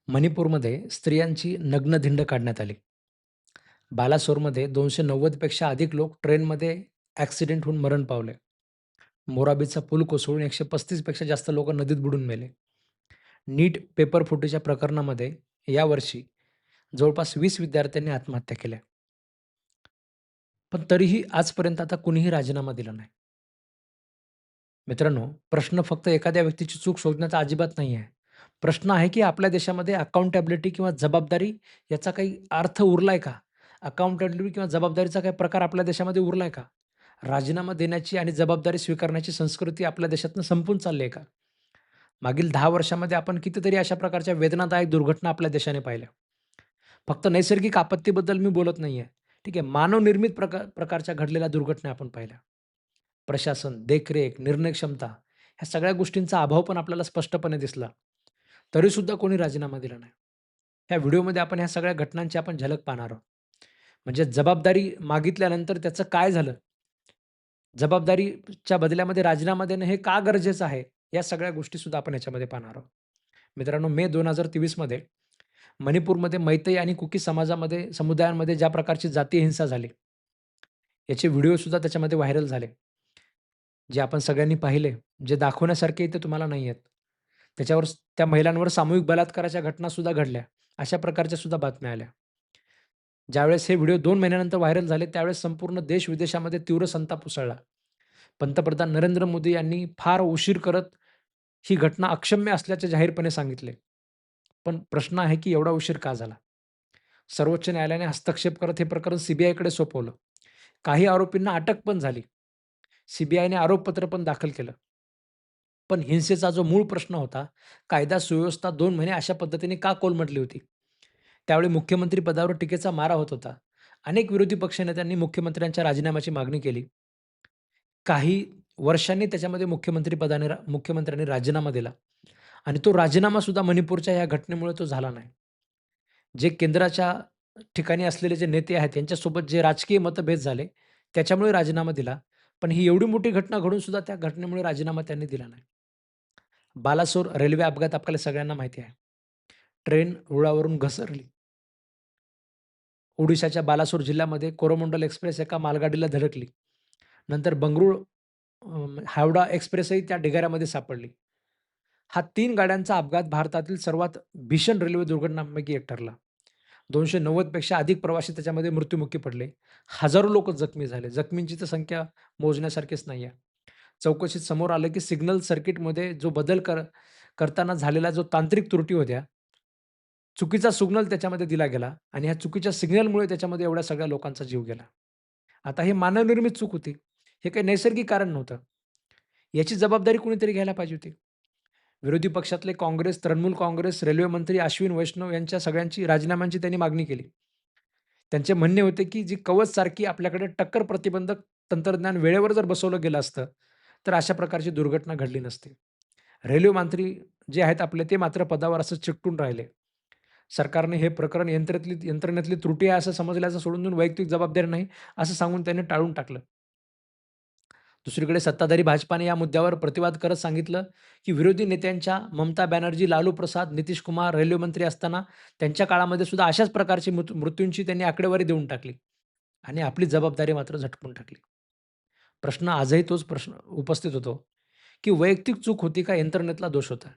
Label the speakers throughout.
Speaker 1: मणिपूरमध्ये स्त्रियांची नग्नधिंड काढण्यात आली. बालासोरमध्ये 290 पेक्षा अधिक लोक ट्रेनमध्ये ॲक्सिडेंट होऊन मरण पावले. मोराबीचा पूल कोसळून 135 पेक्षा जास्त लोक नदीत बुडून मेले. नीट पेपर फुटीच्या प्रकरणामध्ये यावर्षी जवळपास 20 विद्यार्थ्यांनी आत्महत्या केल्या. पण तरीही आजपर्यंत आता कुणीही राजीनामा दिला नाही. मित्रांनो, प्रश्न फक्त एखाद्या व्यक्तीची चूक शोधण्याचा अजिबात नाही आहे. प्रश्न आहे, की आपल्या देशामध्ये अकाउंटेबिलिटी किंवा जबाबदारी याचा काही अर्थ उरलाय का? अकाउंटेबिलिटी किंवा जबाबदारीचा काही प्रकार आपल्या देशामध्ये उरलाय का? राजीनामा देण्याची आणि जबाबदारी स्वीकारण्याची संस्कृती आपल्या देशातनं संपून चालली आहे का? मागील 10 वर्षामध्ये आपण कितीतरी अशा प्रकारच्या वेदनादायक दुर्घटना आपल्या देशाने पाहिल्या. फक्त नैसर्गिक आपत्तीबद्दल मी बोलत नाहीये. ठीक आहे. मानवनिर्मित प्रकारच्या घडलेल्या दुर्घटना आपण पाहिल्या. प्रशासन, देखरेख, निर्णय क्षमता ह्या सगळ्या गोष्टींचा अभाव पण आपल्याला स्पष्टपणे दिसला. तरीसुद्धा कोणी राजीनामा दिला नाही. ह्या व्हिडिओमध्ये आपण ह्या सगळ्या घटनांची आपण झलक पाहणार आहोत. म्हणजे जबाबदारी मागितल्यानंतर त्याचं काय झालं? जबाबदारीच्या बदल्यामध्ये राजीनामा देणं हे का गरजेचं आहे? या सगळ्या गोष्टीसुद्धा आपण ह्याच्यामध्ये पाहणार आहोत. मित्रांनो, मे 2023 मध्ये मणिपूरमध्ये मैतई आणि कुकी समुदायांमध्ये ज्या प्रकारची जातीय हिंसा झाली, याचे व्हिडिओसुद्धा त्याच्यामध्ये व्हायरल झाले. जे आपण सगळ्यांनी पाहिले, जे दाखवण्यासारखे इथे तुम्हाला नाही आहेत. त्याच्यावर त्या महिलांवर सामूहिक बलात्काराच्या घटनासुद्धा घडल्या. अशा प्रकारच्या सुद्धा बातम्या आल्या. ज्यावेळेस हे व्हिडिओ 2 महिन्यानंतर व्हायरल झाले, त्यावेळेस संपूर्ण देश-विदेशामध्ये तीव्र संताप उसळला. पंतप्रधान नरेंद्र मोदी यांनी फार उशीर करत ही घटना अक्षम्य असल्याचे जाहीरपणे सांगितले. पण प्रश्न आहे, की एवढा उशीर का झाला? सर्वोच्च न्यायालयाने हस्तक्षेप करत हे प्रकरण सीबीआयकडे सोपवलं. काही आरोपींना अटक पण झाली. सीबीआयने आरोपपत्र पण दाखल केलं. पण हिंसेचा जो मूळ प्रश्न होता, कायदा सुव्यवस्था 2 महिने अशा पद्धतीने का कोलमडली होती? त्यावेळी मुख्यमंत्री पदावर टीकेचा मारा होत होता. अनेक विरोधी पक्षनेत्यांनी मुख्यमंत्र्यांच्या राजीनाम्याची मागणी केली. काही वर्षांनी त्याच्यामध्ये मुख्यमंत्र्यांनी राजीनामा दिला आणि तो राजीनामा सुद्धा मणिपूरच्या या घटनेमुळे तो झाला नाही. जे केंद्राच्या ठिकाणी असलेले जे नेते आहेत, त्यांच्यासोबत जे राजकीय मतभेद झाले, त्याच्यामुळे राजीनामा दिला. पण ही एवढी मोठी घटना घडून सुद्धा त्या घटनेमुळे राजीनामा त्यांनी दिला नाही. बालासोर रेल्वे अपघात आपल्याला सगळ्यांना माहिती आहे. ट्रेन रुळावरून घसरली. ओडिशाच्या बालासोर जिल्ह्यामध्ये कोरोमंडल एक्सप्रेस एका मालगाडीला धडकली. नंतर बंगळुरू हावडा एक्सप्रेसही त्या ढिगाऱ्यामध्ये सापडली. हा 3 गाड्यांचा अपघात भारतातील सर्वात भीषण रेल्वे दुर्घटनांपैकी एक ठरला. 290 पेक्षा अधिक प्रवासी त्याच्यामध्ये मृत्युमुखी पडले. हजारो लोक जखमी झाले. जखमींची तर संख्या मोजण्यासारखीच नाही आहे. चौकशीत समोर आलं, की सिग्नल सर्किटमध्ये जो बदल करताना झालेल्या जो तांत्रिक त्रुटी होत्या, चुकीचा सिग्नल त्याच्यामध्ये दिला गेला आणि ह्या चुकीच्या सिग्नलमुळे त्याच्यामध्ये एवढ्या सगळ्या लोकांचा जीव गेला. आता हे मानवनिर्मित चूक होती. हे काही नैसर्गिक कारण नव्हतं. याची जबाबदारी कुणीतरी घ्यायला पाहिजे होती. विरोधी पक्षातले काँग्रेस, तृणमूल काँग्रेस, रेल्वे मंत्री अश्विन वैष्णव यांच्या सगळ्यांची राजीनाम्यांची त्यांनी मागणी केली. त्यांचे म्हणणे होते, की जी कवचसारखी आपल्याकडे टक्कर प्रतिबंधक तंत्रज्ञान वेळेवर जर बसवलं गेलं असतं, तर अशा प्रकारची दुर्घटना घडली नसती. रेल्वे मंत्री जे आहेत आपले, ते मात्र पदावर असं चिकटून राहिले. सरकारने हे प्रकरण यंत्रणेतली त्रुटी आहे असं समजल्याचं सोडून देऊन वैयक्तिक जबाबदारी नाही, असं सांगून त्यांनी टाळून टाकलं. दुसरीकडे सत्ताधारी भाजपाने या मुद्द्यावर प्रतिवाद करत सांगितलं, की विरोधी नेत्यांच्या ममता बॅनर्जी, लालू प्रसाद, नितीश कुमार रेल्वे मंत्री असताना त्यांच्या काळामध्ये सुद्धा अशाच प्रकारची मृत्यूंची त्यांनी आकडेवारी देऊन टाकली आणि आपली जबाबदारी मात्र झटकून टाकली. प्रश्न आजही तोच प्रश्न उपस्थित होतो, की वैयक्तिक चूक होती का यंत्रणेतला दोष होता?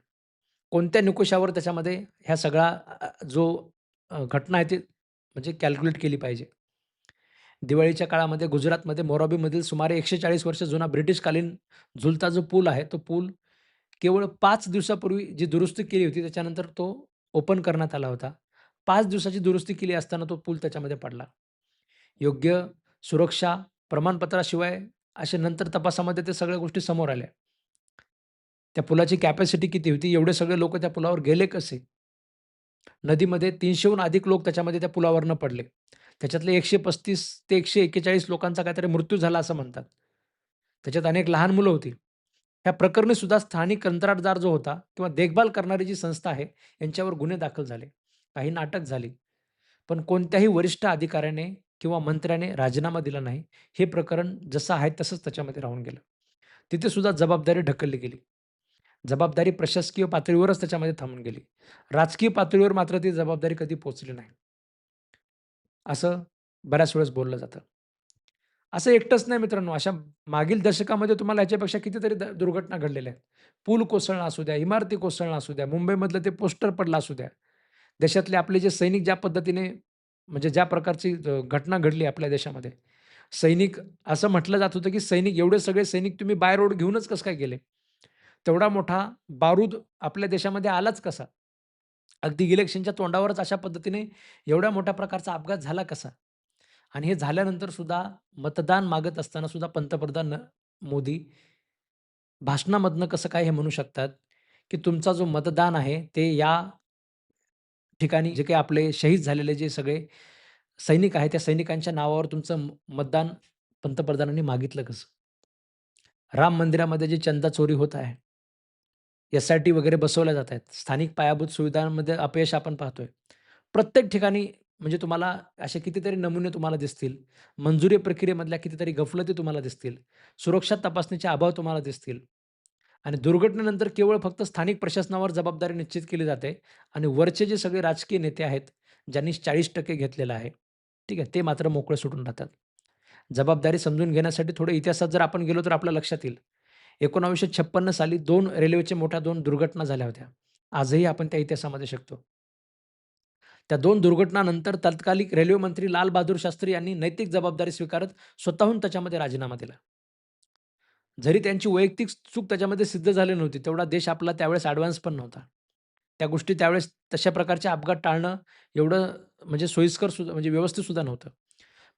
Speaker 1: कोणत्या निकषावर त्याच्यामध्ये ह्या सगळा जो घटना आहे ती म्हणजे कॅल्क्युलेट केली पाहिजे? दिवाळीच्या काळामध्ये गुजरातमध्ये मोराबीमधील सुमारे 140 वर्ष जुना ब्रिटिशकालीन झुलता जो पूल आहे, तो पूल केवळ 5 दिवसापूर्वी जी दुरुस्ती केली होती, त्याच्यानंतर तो ओपन करण्यात आला होता. 5 दिवसाची दुरुस्ती केली असताना तो पूल त्याच्यामध्ये पडला. योग्य सुरक्षा प्रमाणपत्राशिवाय असे नंतर तपासामध्ये त्या सगळ्या गोष्टी समोर आल्या. त्या पुलाची कॅपॅसिटी किती होती? एवढे सगळे लोकं त्या पुलावर गेले कसे? नदीमध्ये 300 हून अधिक लोक त्याच्यामध्ये त्या पुलावरनं पडले. त्याच्यातले 135 ते 141 लोकांचा काहीतरी मृत्यू झाला असं म्हणतात. त्याच्यात अनेक लहान मुलं होती. ह्या प्रकरणी सुद्धा स्थानिक कंत्राटदार जो होता किंवा देखभाल करणारी जी संस्था आहे, यांच्यावर गुन्हे दाखल झाले. काहींना अटक झाली. पण कोणत्याही वरिष्ठ अधिकाऱ्याने किंवा मंत्र्याने राजीनामा दिला नाही. हे प्रकरण जसं आहे तसंच त्याच्यामध्ये राहून गेलं. तिथे सुद्धा जबाबदारी ढकलली गेली. जबाबदारी प्रशासकीय पातळीवरच त्याच्यामध्ये थांबून गेली. राजकीय पातळीवर मात्र ती जबाबदारी कधी पोहोचली नाही. असं बऱ्याच वेळेस बोललं जातं. असं एकटंच नाही मित्रांनो, अशा मागील दशकामध्ये तुम्हाला ह्याच्यापेक्षा कितीतरी दुर्घटना घडलेल्या आहेत. पूल कोसळणं असू द्या, इमारती कोसळणं असू द्या, मुंबईमधलं ते पोस्टर पडलं असू द्या. देशातले आपले जे सैनिक ज्या पद्धतीने म्हणजे ज्या प्रकारची घटना घडली आपल्या देशामध्ये. सैनिक असं म्हटलं जात होतं, की सैनिक एवढे सगळे सैनिक तुम्ही बाय रोड घेऊनच कसं काय गेले? तेवढा मोठा बारूद आपल्या देशामध्ये आलाच कसा? अगदी इलेक्शनच्या तोंडावरच अशा पद्धतीने एवढ्या मोठ्या प्रकारचा अपघात झाला कसा? आणि हे झाल्यानंतर सुद्धा मतदान मागत असताना सुद्धा पंतप्रधान मोदी भाषणामधनं कसं काय हे म्हणू शकतात, की तुमचा जो मतदान आहे ते या ठिकाणी जे काही आपले शहीद झालेले जे सगळे सैनिक आहेत, त्या सैनिकांच्या नावावर तुमचं मतदान पंतप्रधानांनी मागितलं कसं? राम मंदिरामध्ये जी चंदा चोरी होत आहे, एस-आय-टी वगैरे बसवल्या जात आहेत. स्थानिक पायाभूत सुविधांमध्ये अपयश आपण पाहतोय. प्रत्येक ठिकाणी म्हणजे तुम्हाला असे कितीतरी नमुने तुम्हाला दिसतील. मंजुरी प्रक्रियेमधल्या कितीतरी गफलती तुम्हाला दिसतील. सुरक्षा तपासणीचे अभाव तुम्हाला दिसतील. आणि दुर्घटनेनंतर केवळ फक्त स्थानिक प्रशासनावर जबाबदारी निश्चित केली जाते आणि वरचे जे सगळे राजकीय नेते आहेत, ज्यांनी 40% घेतलेलं आहे, ठीक आहे, ते मात्र मोकळे सुटून राहतात. जबाबदारी समजून घेण्यासाठी थोडं इतिहासात जर आपण गेलो तर आपल्या लक्षात येईल. 1956 साली 2 रेल्वेच्या मोठ्या 2 दुर्घटना झाल्या होत्या. आजही आपण त्या इतिहासामध्ये शिकतो. त्या 2 दुर्घटनानंतर तत्कालिक रेल्वे मंत्री लाल बहादूर शास्त्री यांनी नैतिक जबाबदारी स्वीकारत स्वतःहून त्याच्यामध्ये राजीनामा दिला. जरी त्यांची वैयक्तिक चूक त्याच्यामध्ये सिद्ध झाली नव्हती, तेवढा देश आपला त्यावेळेस ॲडव्हान्स पण नव्हता. त्या गोष्टी त्यावेळेस तशा प्रकारचे अपघात टाळणं एवढं म्हणजे सोयीस्कर सुद्धा म्हणजे व्यवस्थित सुद्धा नव्हतं.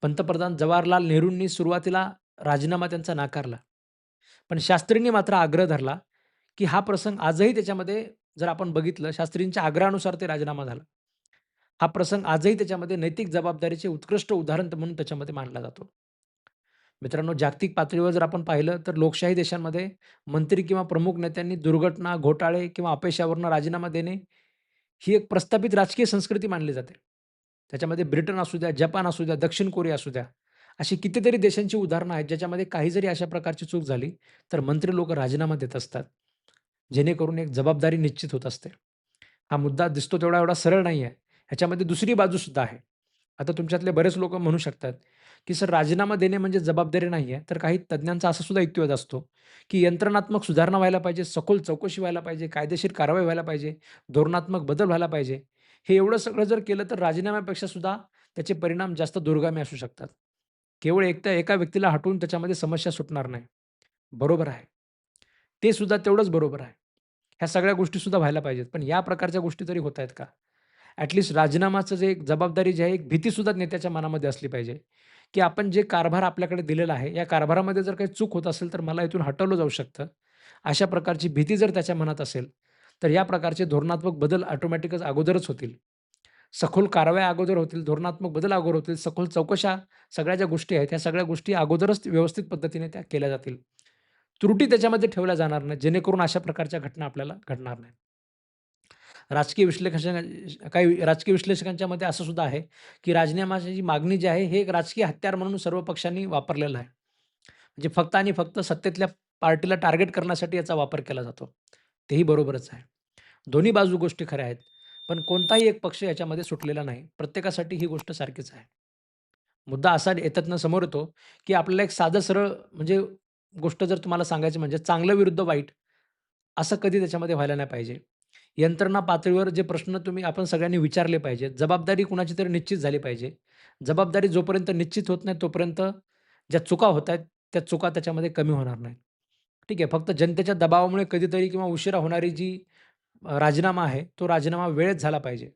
Speaker 1: पंतप्रधान जवाहरलाल नेहरूंनी सुरुवातीला राजीनामा त्यांचा नाकारला. पण शास्त्रींनी मात्र आग्रह धरला, की हा प्रसंग आजही त्याच्यामध्ये जर आपण बघितलं, शास्त्रींच्या आग्रहानुसार ते राजीनामा झाला. हा प्रसंग आजही त्याच्यामध्ये नैतिक जबाबदारीचे उत्कृष्ट उदाहरण म्हणून त्याच्यामध्ये मानला जातो. मित्रांनो, जागतिक पातळीवर जर आपण पाहिलं, तर लोकशाही देशांमध्ये मंत्री किंवा प्रमुख नेत्यांनी दुर्घटना, घोटाळे किंवा अपयशावरून राजीनामा देणे, ही एक प्रस्थापित राजकीय संस्कृती मानली जाते. त्याच्यामध्ये ब्रिटन असू द्या, जपान असू द्या, दक्षिण कोरिया असू द्या, अशी कितीतरी देशांची उदाहरणं आहेत, ज्याच्यामध्ये काही जरी अशा प्रकारची चूक झाली, तर मंत्री लोकं राजीनामा देत असतात. जेणेकरून एक जबाबदारी निश्चित होत असते. हा मुद्दा दिसतो तेवढा एवढा सरळ नाही आहे. ह्याच्यामध्ये दुसरी बाजू सुद्धा आहे. आता तुमच्यातले बरेच लोकं म्हणू शकतात, की सर राजीनामा देणे म्हणजे जबाबदारी नाही आहे. तर काही तज्ञांचा असा सुद्धा युक्तिवाद असतो, की यंत्रणात्मक सुधारणा व्हायला पाहिजे, सखोल चौकशी व्हायला पाहिजे, कायदेशीर कारवाई व्हायला पाहिजे, धोरणात्मक बदल व्हायला पाहिजे. हे एवढं सगळं जर केलं तर राजीनाम्यापेक्षा सुद्धा त्याचे परिणाम जास्त दूरगामी असू शकतात. केवळ एकट्या एका व्यक्तीला हटवून त्याच्यामध्ये समस्या सुटणार नाही. बरोबर आहे. ते सुद्धा तेवढंच बरोबर आहे. ह्या सगळ्या गोष्टी सुद्धा व्हायला पाहिजेत. पण या प्रकारच्या गोष्टी तरी होत आहेत का? राजीनामाचं जे एक जबाबदारी जी आहे, एक भीती सुद्धा नेत्याच्या मनामध्ये असली पाहिजे, की आपण जे कारभार आपल्याकडे दिलेला आहे, या कारभारामध्ये जर काही चूक होत असेल, तर मला इथून हटवलं जाऊ शकतं. अशा प्रकारची भीती जर त्याच्या मनात असेल, तर या प्रकारचे धोरणात्मक बदल ऑटोमॅटिकच अगोदरच होतील. सखोल कारवाया अगोदर होतील, धोरणात्मक बदल अगोदर होतील, सखोल चौकशा सगळ्या ज्या गोष्टी आहेत, ह्या सगळ्या गोष्टी अगोदरच व्यवस्थित पद्धतीने त्या केल्या जातील. त्रुटी त्याच्यामध्ये ठेवल्या जाणार नाहीत, जेणेकरून अशा प्रकारच्या घटना आपल्याला घडणार नाहीत. काही राजकीय विश्लेषकांच्या मते असं सुद्धा आहे, की राजीनामाची जी मागणी जी आहे, हे एक राजकीय हत्यार म्हणून सर्व पक्षांनी वापरलेलं आहे. म्हणजे फक्त आणि फक्त सत्तेतल्या पार्टीला टार्गेट करण्यासाठी याचा वापर केला जातो. तेही बरोबरच आहे. दोन्ही बाजू गोष्टी खऱ्या आहेत. पण कोणताही एक पक्ष याच्यामध्ये सुटलेला नाही. प्रत्येकासाठी ही गोष्ट सारखीच आहे. मुद्दा असा याच्यातनं समोर येतो, की आपल्याला एक साधं सरळ म्हणजे गोष्ट जर तुम्हाला सांगायची म्हणजे चांगलं विरुद्ध वाईट असं कधी त्याच्यामध्ये व्हायला नाही पाहिजे. यंत्रणा पातळीवर जे प्रश्न आपण सगळ्यांनी विचारले पाहिजेत. जबाबदारी कुणाची तरी निश्चित झाली पाहिजे. जबाबदारी जोपर्यंत निश्चित होत नाही तोपर्यंत ज्या चुका होत आहेत, त्या चुका त्याच्यामध्ये कमी होणार नाहीत. ठीक आहे. फक्त जनतेच्या दबावामुळे कधीतरी किंवा उशिरा होणारी जी राजीनामा आहे, तो राजीनामा वेळेत झाला पाहिजे.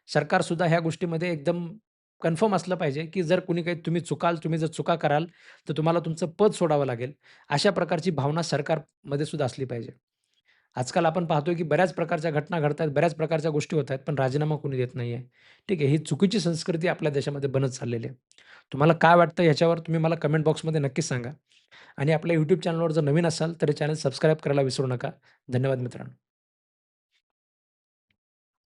Speaker 1: सरकारसुद्धा ह्या गोष्टीमध्ये एकदम कन्फर्म असलं पाहिजे, की जर कुणी काही तुम्ही जर चुका कराल, तर तुम्हाला तुमचं पद सोडावं लागेल. अशा प्रकारची भावना सरकारमध्ये सुद्धा असली पाहिजे. आजकाल आपण पाहतोय, की बऱ्याच प्रकारच्या घटना घडतायत, बऱ्याच प्रकारच्या गोष्टी होत आहेत, पण राजीनामा कोणी देत नाहीये. ठीक आहे, ही चुकीची संस्कृती आपल्या देशामध्ये बनत चाललेली आहे. तुम्हाला काय वाटतं याच्यावर तुम्ही मला कमेंट बॉक्समध्ये नक्कीच सांगा आणि आपल्या YouTube चॅनलवर जर नवीन असाल, तर चॅनल सबस्क्राईब करायला विसरू नका. धन्यवाद मित्रांनो.